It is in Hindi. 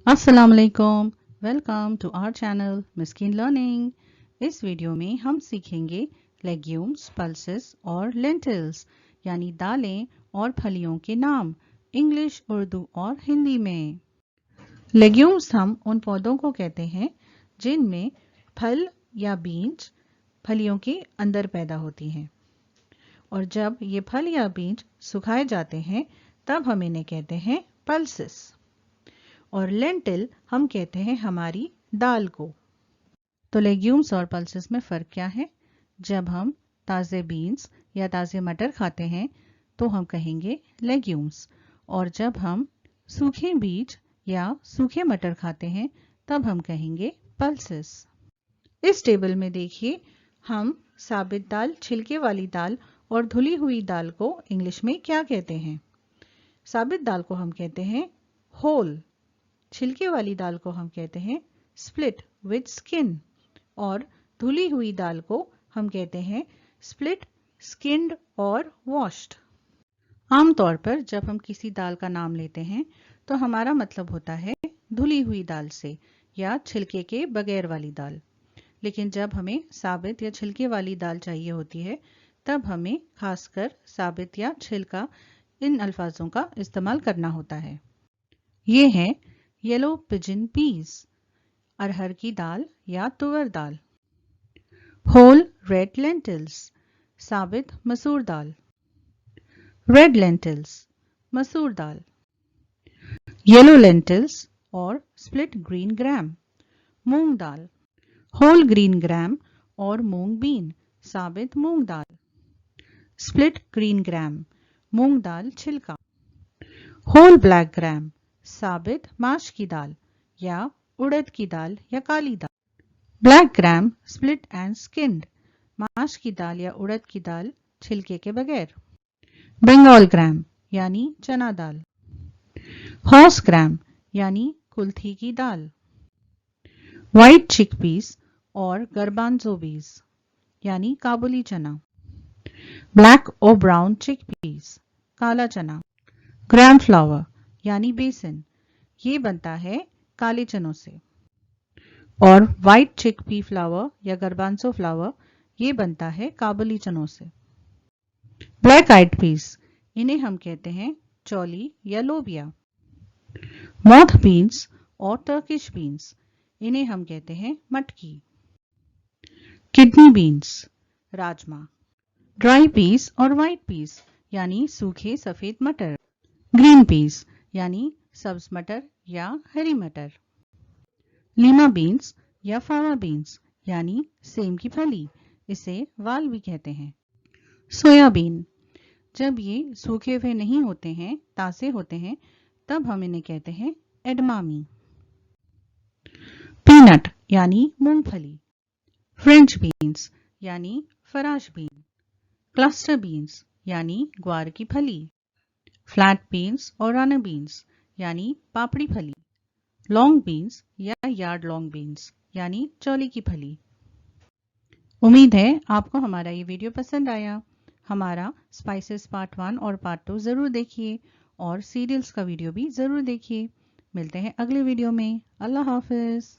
अस्सलाम वालेकुम, welcome to our channel Miskeen learning. इस वीडियो में हम सीखेंगे लेग्यूम्स, पल्सेस और लेंटिल्स यानी दालें और फलियों के नाम इंग्लिश, उर्दू और हिंदी में। लेग्यूम्स हम उन पौधों को कहते हैं जिनमें फल या बीज फलियों के अंदर पैदा होती हैं, और जब ये फल या बीज सुखाए जाते हैं तब हम इन्हें कहते हैं पल्सेस। और लेंटिल हम कहते हैं हमारी दाल को। तो लेग्यूम्स और पल्सेस में फ़र्क क्या है? जब हम ताज़े बीन्स या ताज़े मटर खाते हैं तो हम कहेंगे लेग्यूम्स, और जब हम सूखे बीज या सूखे मटर खाते हैं तब हम कहेंगे पल्सेस। इस टेबल में देखिए, हम साबित दाल, छिलके वाली दाल और धुली हुई दाल को इंग्लिश में क्या कहते हैं? साबित दाल को हम कहते हैं होल, छिलके वाली दाल को हम कहते हैं स्प्लिट विद स्किन, और धुली हुई दाल को हम कहते हैं स्प्लिट, स्किन्ड और वॉश्ड। आमतौर पर जब हम किसी दाल का नाम लेते हैं तो हमारा मतलब होता है धुली हुई दाल से या छिलके के बगैर वाली दाल, लेकिन जब हमें साबित या छिलके वाली दाल चाहिए होती है तब हमें खासकर साबित या छिलका इन अल्फाजों का इस्तेमाल करना होता है। ये है येलो पिजन पीस, अरहर की दाल या तुअर दाल। होल रेड लेंटिल्स, साबित मसूर दाल। रेड लेंटिल्स, मसूर दाल। येलो लेंटिल्स और स्प्लिट ग्रीन ग्राम, मूंग दाल। होल ग्रीन ग्राम और मूंग बीन, साबित मूंग दाल। स्प्लिट ग्रीन ग्राम, मूंग दाल छिलका। होल ब्लैक ग्राम, साबित माश की दाल या उड़द की दाल या काली दाल। Black gram split and skinned, माश की दाल या उड़द की दाल छिलके के बगैर। बंगाल ग्राम यानी चना दाल। हॉर्स ग्राम यानी कुल्थी की दाल। व्हाइट चिकपीस और गर्बांजो बीज यानी काबुली चना। ब्लैक और ब्राउन चिकपीस, काला चना। ग्राम फ्लावर यानी बेसन, ये बनता है काले चनों से। और व्हाइट चिकपी फ्लावर या गर्बांसो फ्लावर, ये बनता है काबुली चनों से। ब्लैक आइड पीस, इन्हें हम कहते हैं चौली या लोबिया। मॉथ बीन्स और टर्किश बीन्स, इन्हें हम कहते हैं मटकी। Kidney beans, rajma. Dry peas और व्हाइट पीस यानी सूखे सफेद मटर। ग्रीन पीस यानी सब्ज मटर या हरी मटर। लीमा बीन्स या फावा बीन्स यानी सेम की फली, इसे वाल भी कहते हैं। सोयाबीन, जब ये सूखे हुए नहीं होते हैं, ताजे होते हैं, तब हम इन्हें कहते हैं एडमामी। पीनट यानी मूंगफली। फ्रेंच बीन्स यानी फराश बीन। क्लस्टर बीन्स यानी ग्वार की फली। फ्लैट बीन्स और रनर बीन्स यानी पापड़ी फली। लॉन्ग बीन्स या यार्ड लॉन्ग बीन्स यानी चौली की फली। उम्मीद है आपको हमारा ये वीडियो पसंद आया। हमारा स्पाइसेस पार्ट 1 और पार्ट 2 ज़रूर देखिए, और सीरियल्स का वीडियो भी ज़रूर देखिए। मिलते हैं अगले वीडियो में। अल्लाह हाफिज़।